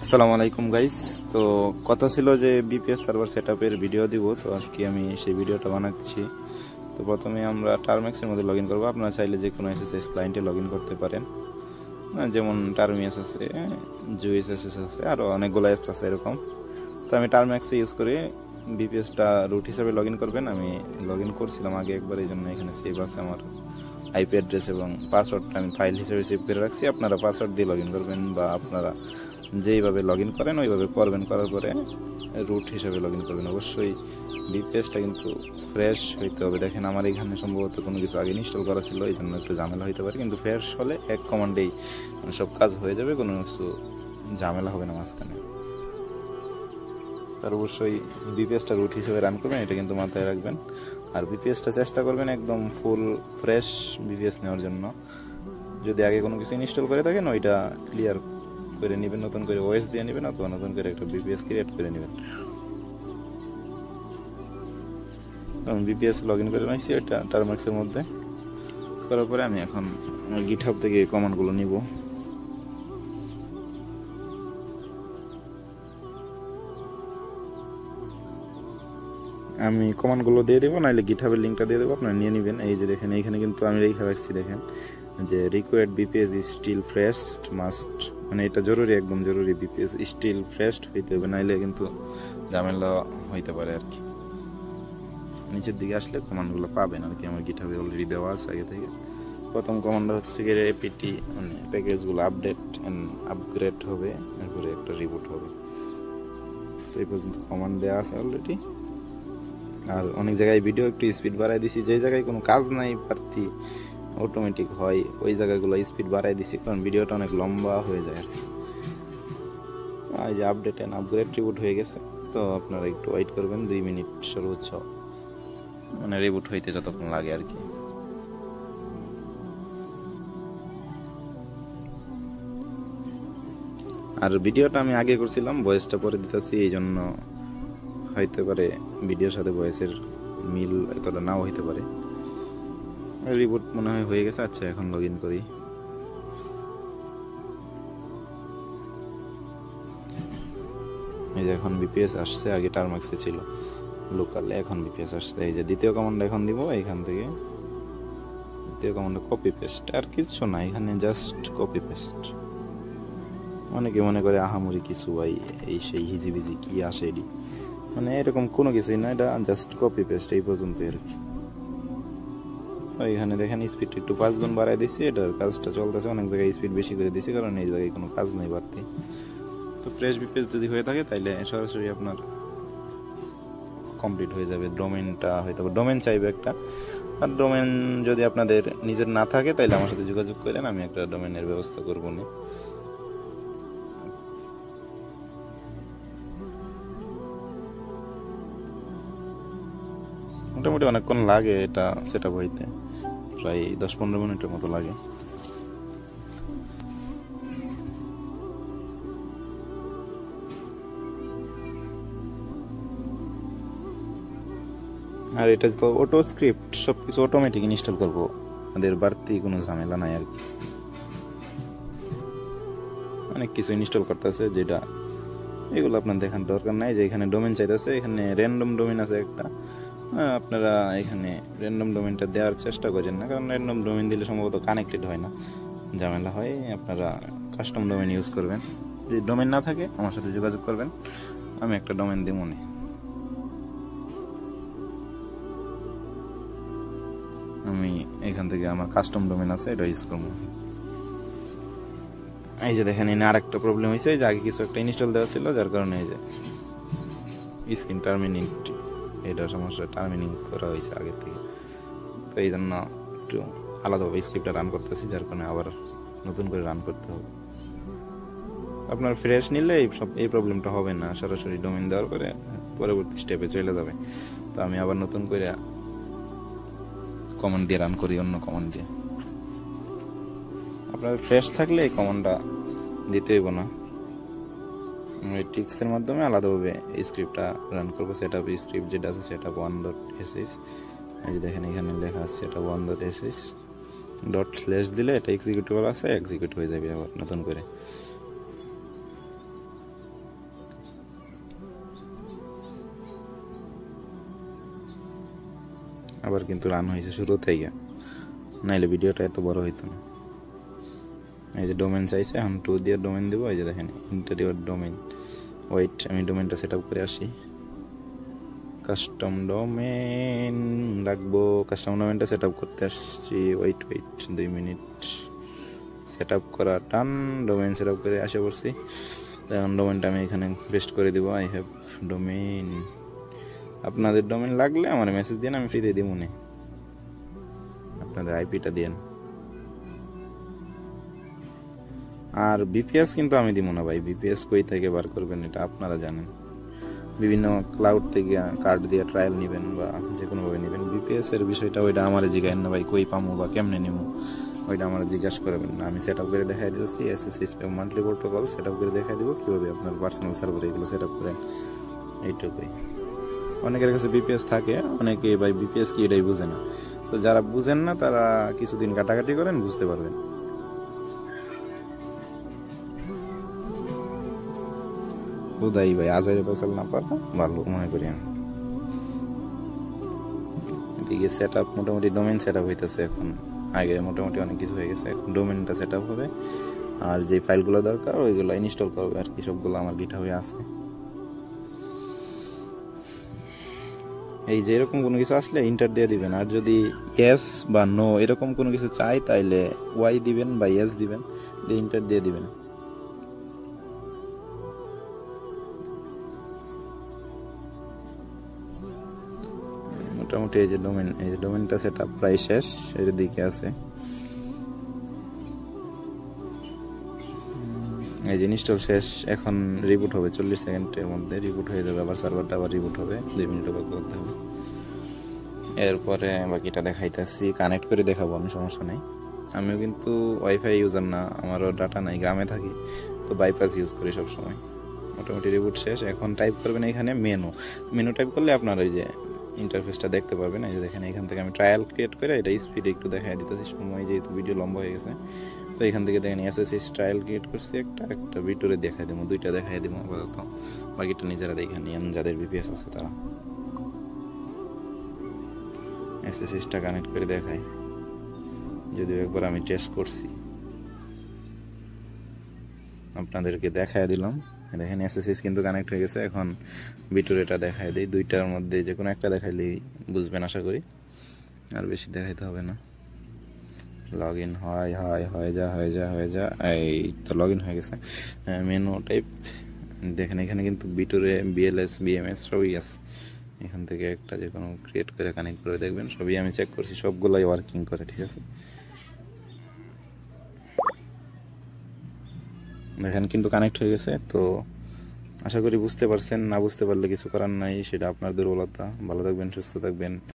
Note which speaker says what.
Speaker 1: আসসালামু আলাইকুম গাইস। তো কথা ছিল যে বিপিএস সার্ভার সেটআপের ভিডিও দিব, তো আজকে আমি সেই ভিডিওটা বানাচ্ছি। তো প্রথমে আমরা টার্মেক্সের মধ্যে লগইন করব। আপনারা চাইলে যে কোনো এসএসএস ক্লায়েন্টে লগইন করতে পারেন, যেমন টার্মিয়াস আছে, জুইস এসএস আছে, আরও অনেকগুলো অ্যাপস আছে এরকম। তো আমি টার্মেক্সে ইউজ করে বিপিএসটা রুট হিসাবে লগইন করবেন। আমি লগইন করছিলাম আগে একবার, এই জন্য এখানে সেভ আছে আমার আইপি অ্যাড্রেস এবং পাসওয়ার্ডটা আমি ফাইল হিসেবে সেভ করে রাখছি। আপনারা পাসওয়ার্ড দিয়ে লগইন করবেন বা আপনারা যেইভাবে লগইন করেন ওইভাবে করবেন। করার পরে রুট হিসাবে লগইন করবেন। অবশ্যই বিপিএসটা কিন্তু ফ্রেশ হইতে হবে। দেখেন আমার এখানে সম্ভবত কোনো কিছু আগে ইনস্টল করা ছিল, এই জন্য একটু ঝামেলা হইতে পারে, কিন্তু ফ্রেশ হলে এক কমান্ডেই সব কাজ হয়ে যাবে, কোনো কিছু ঝামেলা হবে না মাঝখানে। তার অবশ্যই বিপিএসটা রুট হিসেবে রান করবেন, এটা কিন্তু মাথায় রাখবেন। আর বিপিএসটা চেষ্টা করবেন একদম ফুল ফ্রেশ বিপিএস নেওয়ার জন্য। যদি আগে কোনো কিছু ইনস্টল করে থাকেন ওইটা ক্লিয়ার করে নেবেন, নতুন করে ওএস দিয়ে নেবেন অথবা নতুন করে একটা বিপিএস ক্রিয়েট করে নেবেন। আমি বিপিএস লগ ইন করে নিয়েছি এটা টার্মেক্সের মধ্যে। করার পরে আমি এখন আমার গিটহাব থেকে কমান্ডগুলো নিব। আমি কমান্ডগুলো দিয়ে দেবো, নাহলে গিটহাবের লিঙ্কটা দিয়ে দেবো, আপনারা নিয়ে নেবেন। এই যে দেখেন এইখানে কিন্তু আমি রেখে রাখছি, দেখেন যে required BPS still fresh must, মানে এটা জরুরি, একদম জরুরি। বিপিএস স্টিল ফ্রেশ হইতে হবে, নাইলে কিন্তু ঝামেলা হইতে পারে আর কি। নিচের দিকে আসলে কমান্ডগুলো পাবেন আর কি, আমার গিটহাবে অলরেডি দেওয়া আছে আগে থেকে। প্রথম কমান্ড হচ্ছে গিয়ে এপিটি, মানে প্যাকেজগুলো আপডেট অ্যান্ড আপগ্রেড হবে, এরপরে একটা রিবুট হবে। তো এই পর্যন্ত কমান্ড দেওয়া আছে অলরেডি। আর অনেক জায়গায় ভিডিও একটু স্পিড বাড়াই দিছি, যে জায়গায় কোনো কাজ নাই প্রার্থী অটোমেটিক হয় ওই জায়গাগুলো স্পিড বাড়াই দিছি, কারণ ভিডিওটা অনেক লম্বা হয়ে যায় আর কি। এই যে আপডেট অ্যান্ড আপগ্রেড রিবুট হয়ে গেছে, তো আপনারা একটু ওয়েট করবেন 2 মিনিট সর্বোচ্চ, মানে রিবুট হইতে যতক্ষণ লাগে আর কি। আর ভিডিওটা আমি আগে করছিলাম, ভয়েসটা পরে দিতেছি, এই জন্য হইতে পারে ভিডিওর সাথে ভয়েসের মিল এতটা নাও হইতে পারে। রিবুট মনে হয় হয়ে গেছে। আচ্ছা, এখন লগ ইন করি। এই যে এখন বিপিএস আসছে, আগে টার্মেক্সে ছিল লোকালে, এখন বিপিএস আসছে। এই যে দ্বিতীয় কমান্ড এখন দিব, এইখান থেকে দ্বিতীয় কমান্ড কপি পেস্ট, আর কিছু না, এখানে জাস্ট কপি পেস্ট। অনেকে মনে করে আহামরি কিছু ভাই, এই সেই হিজিবিজি কি আসে এডি, মানে এরকম কোনো কিছুই না, এটা জাস্ট কপি পেস্ট এই পর্যন্ত আর কি। এখানে দেখেন স্পিড একটু 5 গুণ বাড়াই দিছি, এটার কাজটা চলতেছে। অনেক জায়গায় স্পিড বেশি করে দিছি, কারণ এই জায়গায় কোনো কাজ নেই বাড়তি। তো ফ্রেশ বিপিএস যদি হয়ে থাকে তাইলে সরাসরি আপনার কমপ্লিট হয়ে যাবে। ডোমেনটা হয়তো ডোমেন চাইবে একটা, আর ডোমেন যদি আপনাদের নিজের না থাকে তাইলে আমার সাথে যোগাযোগ করেন, আমি একটা ডোমেনের ব্যবস্থা করবো না। মোটামুটি অনেকক্ষণ লাগে এটা সেটআপ হইতে, প্রায় 10-15 মিনিটের মতো লাগে। আর এটা তো অটো স্ক্রিপ্ট, সবকিছু অটোমেটিক ইনস্টল করবো, আমাদের বাড়তি কোনো ঝামেলা নাই আর কি। অনেক কিছু ইনস্টল করতেছে, যেটা এগুলো আপনার দেখার দরকার নাই। যে এখানে ডোমেন চাইতেছে, এখানে র্যান্ডম ডোমেন আছে একটা, আপনারা এখানে র্যান্ডম ডোমেনটা দেওয়ার চেষ্টা করেন না, কারণ র্যান্ডম ডোমেন দিলে সম্ভবত কানেক্টেড হয় না, ঝামেলা হয়। আপনারা কাস্টম ডোমেন ইউজ করবেন। যদি ডোমেন না থাকে আমার সাথে যোগাযোগ করবেন, আমি একটা ডোমেন দিব মনে। আমি এখান থেকে আমার কাস্টম ডোমেন আছে, এটা ইউজ করবো। এই যে দেখেন এনে আরেকটা প্রবলেম হয়েছে, যে আগে কিছু একটা ইনস্টল দেওয়া ছিল, যার কারণে এই যে স্ক্রিন টার্মিনিং, এটা সমস্যা, টার্মিনিং করা হয়েছে আগে থেকে। তো এই জন্য একটু আলাদাভাবে স্ক্রিপ্টটা রান করতেছি, যার কারণে আবার নতুন করে রান করতে হবে। আপনার ফ্রেশ নিলে এই প্রবলেমটা হবে না, সরাসরি ডোমেন দেওয়ার পরে পরবর্তী স্টেপে চলে যাবে। তো আমি আবার নতুন করে কমান্ড দিয়ে রান করি, অন্য কমান্ড দিয়ে। আপনার ফ্রেশ থাকলে এই কমান্ডটা দিতে হইব না, আমি টিক্সের মাধ্যমে আলাদাভাবে এই স্ক্রিপ্টটা রান করবো। সেটআপ স্ক্রিপ্ট যেটা আছে সেটআপ 1.sh, এই যে দেখেন এখানে লেখা আছে সেটআপ 1.sh, ডট স্ল্যাশ দিলে এটা এক্সিকিউটেবল আছে, এক্সিকিউট হয়ে যাবে আবার নতুন করে। আবার কিন্তু রান হয়েছে শুরু থেকে, নাইলে ভিডিওটা এত বড় হইতো না। এই যে ডোমেন চাইছে, এখন 2 দিয়ে ডোমেন দেবো। এই যে দেখেন ইন্টারিয়র ডোমেন, ওয়েট আমি ডোমেনটা সেট আপ করে আসি। কাস্টম ডোমেন রাখবো, কাস্টম ডোমেনটা সেট আপ করতে আসছি। Wait 2 minute. সেট আপ করা টান, ডোমেন সেট আপ করে আসে পড়ছি। এখন ডোমেনটা আমি এখানে পেস্ট করে দিব। I have domain. আপনাদের ডোমেন লাগলে আমার মেসেজ দিন, আমি ফ্রিতে দিব না। আপনাদের আইপিটা দিন। আর বিপিএস কিন্তু আমি দিব না ভাই, বিপিএস কই থেকে বার করবেন এটা আপনারা জানেন। বিভিন্ন ক্লাউড থেকে কার্ড দিয়ে ট্রায়াল নেবেন বা যে কোনোভাবে নেবেন। বিপিএস এর বিষয়টা ওইটা আমার জিজ্ঞাসা না ভাই, কই পামো বা কেমনে নেবো, ওইটা আমার জিজ্ঞাসা করবেন না। আমি সেট আপ করে দেখাই দিচ্ছি। SSS monthly protocol set up করে দেখাই দিব কীভাবে আপনার পার্সোনাল সার্ভারে এগুলো সেট আপ করেন, এইটুকুই। অনেকের কাছে বিপিএস থাকে, অনেকে ভাই বিপিএস কি এটাই বুঝে না। তো যারা বুঝেন না তারা কিছুদিন কাটাকাটি করেন, বুঝতে পারবেন। বুধাই ভাই আজারে পেছাল না পারা ভালো মনে করি আমি। এদিকে সেট আপ মোটামুটি ডোমেন সেট আপ হইতেছে এখন। আগে মোটামুটি অনেক কিছু হয়ে গেছে, এখন ডোমেনটা সেট আপ হবে। আর যে ফাইলগুলো দরকার ওইগুলো ইনস্টল করবে আর কি, সবগুলো আমার গিটহাবে আছে। এই যে এরকম কোনো কিছু আসলে ইন্টার দিয়ে দিবেন। আর যদি ইয়েস বা নো এরকম কোনো কিছু চাই তাইলে ওয়াই দিবেন বা ইয়েস দিবেন, দিয়ে ইন্টার দিয়ে দিবেন। মোটামুটি এই যে ডোমেনটা সেট আপ প্রায় শেষ, এর দিকে আছে। এই যে ইনস্টল শেষ, এখন রিবুট হবে 40 সেকেন্ডের মধ্যে রিবুট হয়ে যাবে। আবার সার্ভারটা আবার রিবুট হবে, 2 মিনিট অপেক্ষা করতে হবে। এরপরে বাকিটা দেখাইতেছি, কানেক্ট করে দেখাবো আমি, সমস্যা নেই। আমিও কিন্তু ওয়াইফাই ইউজার না, আমারও ডাটা নাই, গ্রামে থাকি, তো বাইপাস ইউজ করি সবসময়। মোটামুটি রিবুট শেষ। এখন টাইপ করবেন এখানে মেনু টাইপ করলে আপনার ওই যে ইন্টারফেসটা দেখতে পারবেন। এই যে দেখেন এখান থেকে আমি ট্রায়াল ক্রিয়েট করে এটা স্পিড একটু দেখাই দিতেছি, সময় যেহেতু ভিডিও লম্বা হয়ে গেছে। তো এখান থেকে দেখেন এসএসএস ট্রায়াল ক্রিয়েট করছি, একটা ভিডিওরে দেখাই দেবো, 2টা দেখাই দেবো আপাতত। বাকিটা নিজেরা দেখে নিন যাদের বিপিএস আছে তারা। এসএসএসটা কানেক্ট করে দেখাই, যদিও একবার আমি টেস্ট করছি, আপনাদেরকে দেখাই দিলাম। দেখেন এসএসএস কিন্তু কানেক্ট হয়ে গেছে। এখন ভিডিওটা দেখাই দিই, 2টার মধ্যে যে কোনো একটা দেখাইলেই বুঝবেন আশা করি, আর বেশি দেখাইতে হবে না। লগ ইন হয়ে যা। এই তো লগ ইন হয়ে গেছে। মেনু টাইপ দেখেন, এখানে কিন্তু ভিতরে বিএলএস বিএমএস সবই আছে। এখান থেকে একটা যে কোনো ক্রিয়েট করে কানেক্ট করে দেখবেন, সবই আমি চেক করছি, সবগুলোই ওয়ার্কিং করে, ঠিক আছে। দেখেন কিন্তু কানেক্ট হয়ে গেছে। তো আশা করি বুঝতে পারছেন, না বুঝতে পারলে কিছু করার নাই, সেটা আপনার দুর্বলতা। ভালো থাকবেন, সুস্থ থাকবেন।